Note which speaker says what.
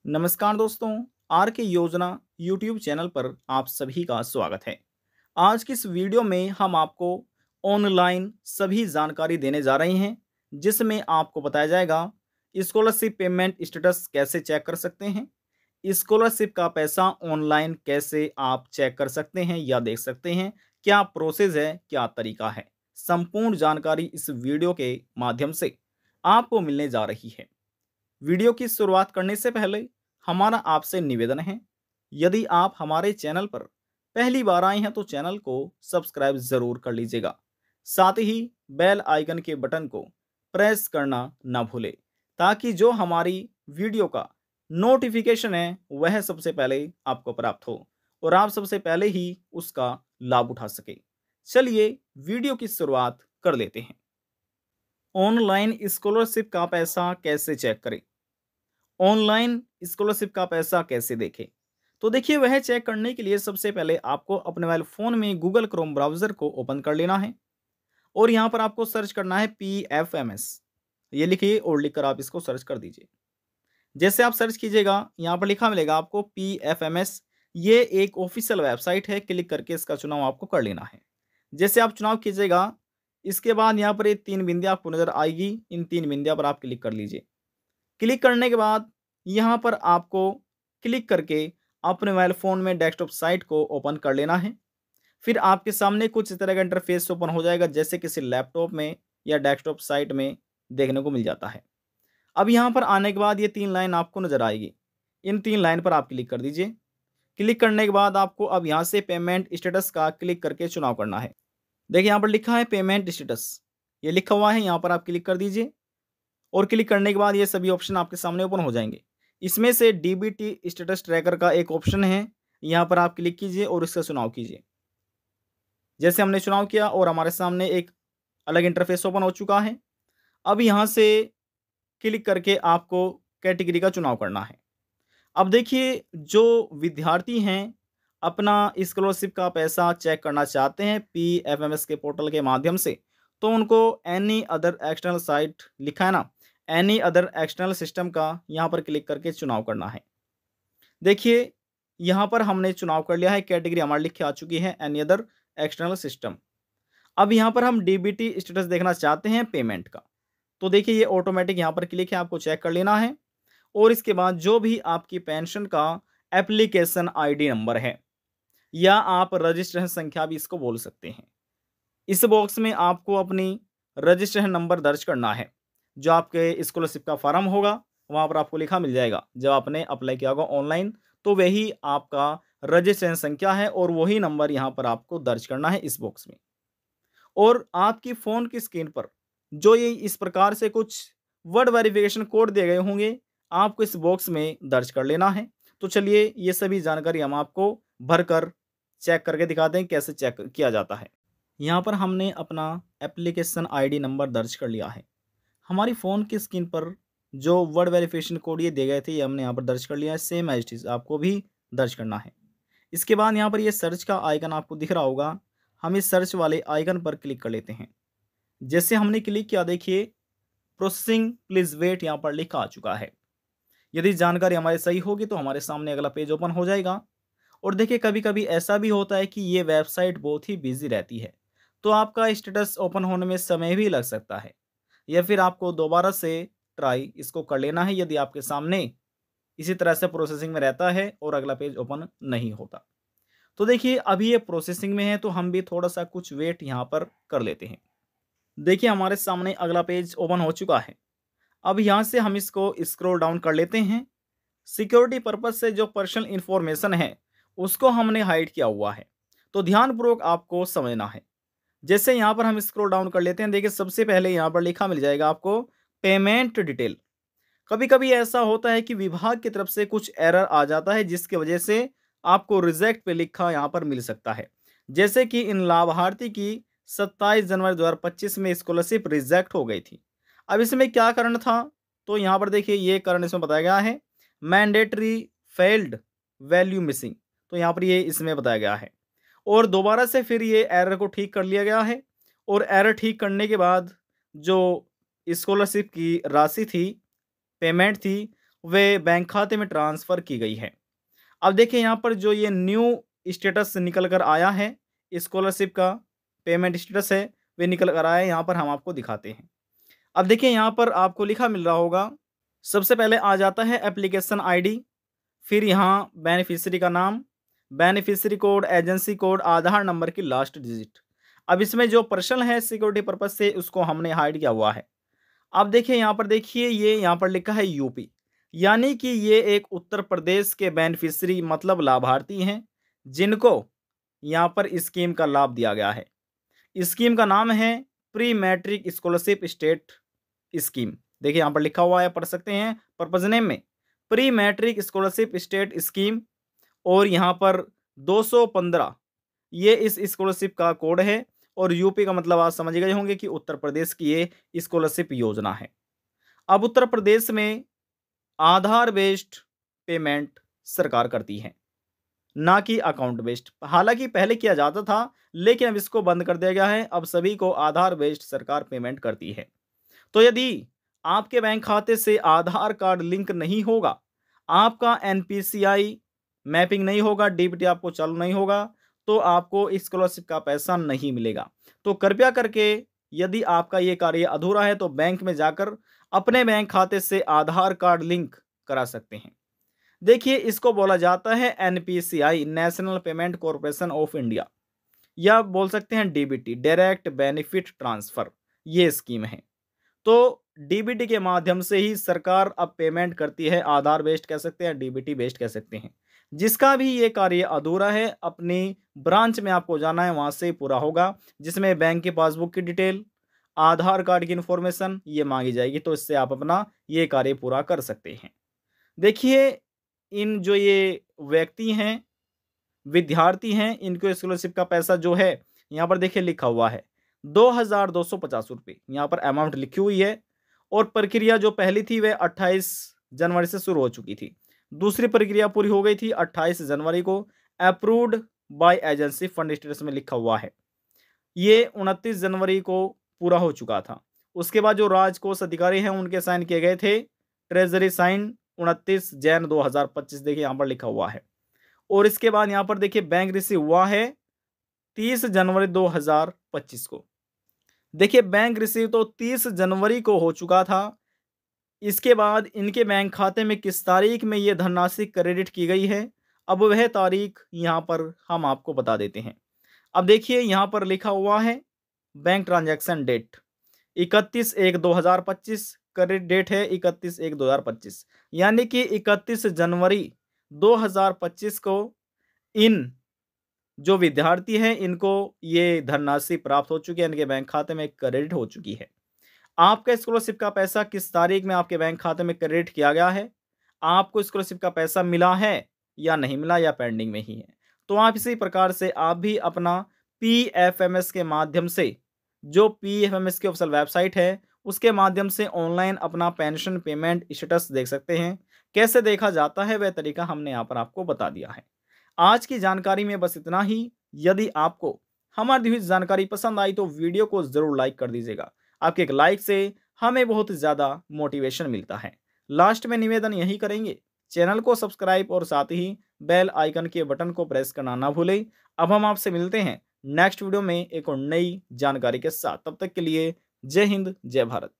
Speaker 1: नमस्कार दोस्तों, आर के योजना यूट्यूब चैनल पर आप सभी का स्वागत है। आज की इस वीडियो में हम आपको ऑनलाइन सभी जानकारी देने जा रहे हैं, जिसमें आपको बताया जाएगा स्कॉलरशिप पेमेंट स्टेटस कैसे चेक कर सकते हैं, स्कॉलरशिप का पैसा ऑनलाइन कैसे आप चेक कर सकते हैं या देख सकते हैं, क्या प्रोसेस है, क्या तरीका है। संपूर्ण जानकारी इस वीडियो के माध्यम से आपको मिलने जा रही है। वीडियो की शुरुआत करने से पहले हमारा आपसे निवेदन है, यदि आप हमारे चैनल पर पहली बार आए हैं तो चैनल को सब्सक्राइब ज़रूर कर लीजिएगा। साथ ही बेल आइकन के बटन को प्रेस करना ना भूलें, ताकि जो हमारी वीडियो का नोटिफिकेशन है वह सबसे पहले आपको प्राप्त हो और आप सबसे पहले ही उसका लाभ उठा सके। चलिए वीडियो की शुरुआत कर लेते हैं। ऑनलाइन स्कॉलरशिप का पैसा कैसे चेक करें, ऑनलाइन स्कॉलरशिप का पैसा कैसे देखें? तो देखिए, वह चेक करने के लिए सबसे पहले आपको अपने मोबाइल फ़ोन में गूगल क्रोम ब्राउज़र को ओपन कर लेना है और यहाँ पर आपको सर्च करना है PFMS। ये लिखिए और लिखकर आप इसको सर्च कर दीजिए। जैसे आप सर्च कीजिएगा, यहाँ पर लिखा मिलेगा आपको PFMS। ये एक ऑफ़िशियल वेबसाइट है, क्लिक करके इसका चुनाव आपको कर लेना है। जैसे आप चुनाव कीजिएगा, इसके बाद यहाँ पर ये 3 बिंदियाँ आपको नज़र आएगी, इन 3 बिंदियों पर आप क्लिक कर लीजिए। क्लिक करने के बाद यहाँ पर आपको क्लिक करके अपने मोबाइल फ़ोन में डेस्कटॉप साइट को ओपन कर लेना है। फिर आपके सामने कुछ इस तरह का इंटरफेस ओपन हो जाएगा, जैसे किसी लैपटॉप में या डेस्कटॉप साइट में देखने को मिल जाता है। अब यहाँ पर आने के बाद ये 3 लाइन आपको नज़र आएगी। इन 3 लाइन पर आप क्लिक कर दीजिए। क्लिक करने के बाद आपको अब यहाँ से पेमेंट स्टेटस का क्लिक करके चुनाव करना है। देखिए, यहाँ पर लिखा है पेमेंट स्टेटस, ये लिखा हुआ है, यहाँ पर आप क्लिक कर दीजिए और क्लिक करने के बाद ये सभी ऑप्शन आपके सामने ओपन हो जाएंगे। इसमें से डीबीटी स्टेटस ट्रैकर का एक ऑप्शन है, यहाँ पर आप क्लिक कीजिए और इसका चुनाव कीजिए। जैसे हमने चुनाव किया और हमारे सामने एक अलग इंटरफेस ओपन हो चुका है। अब यहाँ से क्लिक करके आपको कैटेगरी का चुनाव करना है। अब देखिए, जो विद्यार्थी हैं अपना स्कॉलरशिप का पैसा चेक करना चाहते हैं PFMS के पोर्टल के माध्यम से, तो उनको एनी अदर एक्सटर्नल साइट लिखा है ना, एनी अदर एक्सटर्नल सिस्टम का यहाँ पर क्लिक करके चुनाव करना है। देखिए, यहाँ पर हमने चुनाव कर लिया है, कैटेगरी हमारी लिख के आ चुकी है एनी अदर एक्सटर्नल सिस्टम। अब यहाँ पर हम डीबीटी स्टेटस देखना चाहते हैं पेमेंट का, तो देखिए ये ऑटोमेटिक यहाँ पर क्लिक है, आपको चेक कर लेना है और इसके बाद जो भी आपकी पेंशन का एप्लीकेशन आईडी नंबर है या आप रजिस्ट्रेशन संख्या भी इसको बोल सकते हैं, इस बॉक्स में आपको अपनी रजिस्ट्रेशन नंबर दर्ज करना है। जो आपके स्कॉलरशिप का फॉर्म होगा वहाँ पर आपको लिखा मिल जाएगा, जब आपने अप्लाई किया होगा ऑनलाइन, तो वही आपका रजिस्ट्रेशन संख्या है और वही नंबर यहाँ पर आपको दर्ज करना है इस बॉक्स में। और आपकी फ़ोन की स्क्रीन पर जो ये इस प्रकार से कुछ वर्ड वेरिफिकेशन कोड दिए गए होंगे, आपको इस बॉक्स में दर्ज कर लेना है। तो चलिए ये सभी जानकारी हम आपको भरकर चेक करके दिखाते हैं कैसे चेक किया जाता है। यहाँ पर हमने अपना एप्लीकेशन आईडी नंबर दर्ज कर लिया है। हमारी फ़ोन की स्क्रीन पर जो वर्ड वेरिफिकेशन कोड ये दिए गए थे, ये हमने यहाँ पर दर्ज कर लिया है। सेम एज इट इज़ आपको भी दर्ज करना है। इसके बाद यहाँ पर ये सर्च का आइकन आपको दिख रहा होगा, हम इस सर्च वाले आइकन पर क्लिक कर लेते हैं। जैसे हमने क्लिक किया, देखिए प्रोसेसिंग प्लीज़ वेट यहाँ पर लिखा आ चुका है। यदि जानकारी हमारी सही होगी तो हमारे सामने अगला पेज ओपन हो जाएगा। और देखिए, कभी कभी ऐसा भी होता है कि ये वेबसाइट बहुत ही बिजी रहती है, तो आपका स्टेटस ओपन होने में समय भी लग सकता है, या फिर आपको दोबारा से ट्राई इसको कर लेना है यदि आपके सामने इसी तरह से प्रोसेसिंग में रहता है और अगला पेज ओपन नहीं होता। तो देखिए, अभी ये प्रोसेसिंग में है, तो हम भी थोड़ा सा कुछ वेट यहाँ पर कर लेते हैं। देखिए, हमारे सामने अगला पेज ओपन हो चुका है। अब यहाँ से हम इसको स्क्रॉल डाउन कर लेते हैं। सिक्योरिटी पर्पज से जो पर्सनल इन्फॉर्मेशन है उसको हमने हाइड किया हुआ है, तो ध्यानपूर्वक आपको समझना है। जैसे यहाँ पर हम स्क्रॉल डाउन कर लेते हैं, देखिए सबसे पहले यहाँ पर लिखा मिल जाएगा आपको पेमेंट डिटेल। कभी कभी ऐसा होता है कि विभाग की तरफ से कुछ एरर आ जाता है, जिसकी वजह से आपको रिजेक्ट पे लिखा यहाँ पर मिल सकता है। जैसे कि इन लाभार्थी की 27 जनवरी 2025 में स्कॉलरशिप रिजेक्ट हो गई थी। अब इसमें क्या कारण था, तो यहाँ पर देखिए ये कारण इसमें बताया गया है, मैंडेटरी फेल्ड वैल्यू मिसिंग। तो यहाँ पर ये इसमें बताया गया है और दोबारा से फिर ये एरर को ठीक कर लिया गया है। और एरर ठीक करने के बाद जो स्कॉलरशिप की राशि थी, पेमेंट थी, वे बैंक खाते में ट्रांसफ़र की गई है। अब देखिए यहाँ पर जो ये न्यू स्टेटस निकल कर आया है, स्कॉलरशिप का पेमेंट स्टेटस है, वे निकल कर आया है, यहाँ पर हम आपको दिखाते हैं। अब देखिए यहाँ पर आपको लिखा मिल रहा होगा, सबसे पहले आ जाता है एप्लीकेशन आईडी, फिर यहाँ बेनिफिशियरी का नाम, बेनिफिशियरी कोड, एजेंसी कोड, आधार नंबर की लास्ट डिजिट। अब इसमें जो पर्सनल है सिक्योरिटी पर्पज से उसको हमने हाइड किया हुआ है। अब देखिए यहाँ पर देखिए ये यहाँ पर लिखा है यूपी, यानी कि ये एक उत्तर प्रदेश के बेनिफिशियरी मतलब लाभार्थी हैं जिनको यहाँ पर स्कीम का लाभ दिया गया है। स्कीम का नाम है pre matric scholarship state scheme. देखिए यहाँ पर लिखा हुआ है, पढ़ सकते हैं पर्पज नेम में, pre matric scholarship state scheme, और यहाँ पर 215 ये इस स्कॉलरशिप का कोड है, और यूपी का मतलब आप समझ गए होंगे कि उत्तर प्रदेश की ये स्कॉलरशिप योजना है। अब उत्तर प्रदेश में आधार बेस्ड पेमेंट सरकार करती है, ना कि अकाउंट बेस्ड। हालांकि पहले किया जाता था, लेकिन अब इसको बंद कर दिया गया है। अब सभी को आधार बेस्ड सरकार पेमेंट करती है। तो यदि आपके बैंक खाते से आधार कार्ड लिंक नहीं होगा, आपका एनपीसीआई मैपिंग नहीं होगा, डीबीटी आपको चालू नहीं होगा, तो आपको स्कॉलरशिप का पैसा नहीं मिलेगा। तो कृपया करके यदि आपका ये कार्य अधूरा है तो बैंक में जाकर अपने बैंक खाते से आधार कार्ड लिंक करा सकते हैं। देखिए इसको बोला जाता है NPCI, national payment corporation of India, या बोल सकते हैं डीबीटी, डायरेक्ट बेनिफिट ट्रांसफर, ये स्कीम है। तो डीबीटी के माध्यम से ही सरकार अब पेमेंट करती है, आधार बेस्ड कह सकते हैं, डीबीटी बेस्ड कह सकते हैं। जिसका भी ये कार्य अधूरा है, अपनी ब्रांच में आपको जाना है, वहां से पूरा होगा, जिसमें बैंक की पासबुक की डिटेल, आधार कार्ड की इंफॉर्मेशन ये मांगी जाएगी। तो इससे आप अपना ये कार्य पूरा कर सकते हैं। देखिए इन जो ये व्यक्ति हैं, विद्यार्थी हैं, इनको स्कॉलरशिप का पैसा जो है यहाँ पर देखिए लिखा हुआ है 2250 रुपये, यहाँ पर अमाउंट लिखी हुई है। और प्रक्रिया जो पहली थी वह 28 जनवरी से शुरू हो चुकी थी। दूसरी प्रक्रिया पूरी हो गई थी 28 जनवरी को, approved by agency fund status में लिखा हुआ है। ये 29 जनवरी को पूरा हो चुका था। उसके बाद जो राजकोष अधिकारी हैं उनके साइन किए गए थे, ट्रेजरी साइन 29 जैन 2025, देखिए यहाँ पर लिखा हुआ है। और इसके बाद यहाँ पर देखिए बैंक रिसीव हुआ है 30 जनवरी 2025 को। देखिए बैंक रिसीव तो 30 जनवरी को हो चुका था। इसके बाद इनके बैंक खाते में किस तारीख में ये धनराशि क्रेडिट की गई है, अब वह तारीख यहाँ पर हम आपको बता देते हैं। अब देखिए यहाँ पर लिखा हुआ है bank transaction date 31/1/2025, credit date है 31/1/2025, यानी कि 31 जनवरी 2025 को इन जो विद्यार्थी हैं इनको ये धनराशि प्राप्त हो चुकी है, इनके बैंक खाते में क्रेडिट हो चुकी है। आपका स्कॉलरशिप का पैसा किस तारीख में आपके बैंक खाते में क्रेडिट किया गया है, आपको स्कॉलरशिप का पैसा मिला है या नहीं मिला, या पेंडिंग में ही है, तो आप इसी प्रकार से आप भी अपना पीएफएमएस के माध्यम से, जो पीएफएमएस की ऑफिशियल वेबसाइट है उसके माध्यम से ऑनलाइन अपना पेंशन पेमेंट स्टेटस देख सकते हैं। कैसे देखा जाता है वह तरीका हमने यहाँ पर आपको बता दिया है। आज की जानकारी में बस इतना ही। यदि आपको हमारी दी हुई जानकारी पसंद आई तो वीडियो को जरूर लाइक कर दीजिएगा। आपके एक लाइक से हमें बहुत ज़्यादा मोटिवेशन मिलता है। लास्ट में निवेदन यही करेंगे, चैनल को सब्सक्राइब और साथ ही बेल आइकन के बटन को प्रेस करना ना भूलें। अब हम आपसे मिलते हैं नेक्स्ट वीडियो में एक और नई जानकारी के साथ। तब तक के लिए जय हिंद, जय भारत।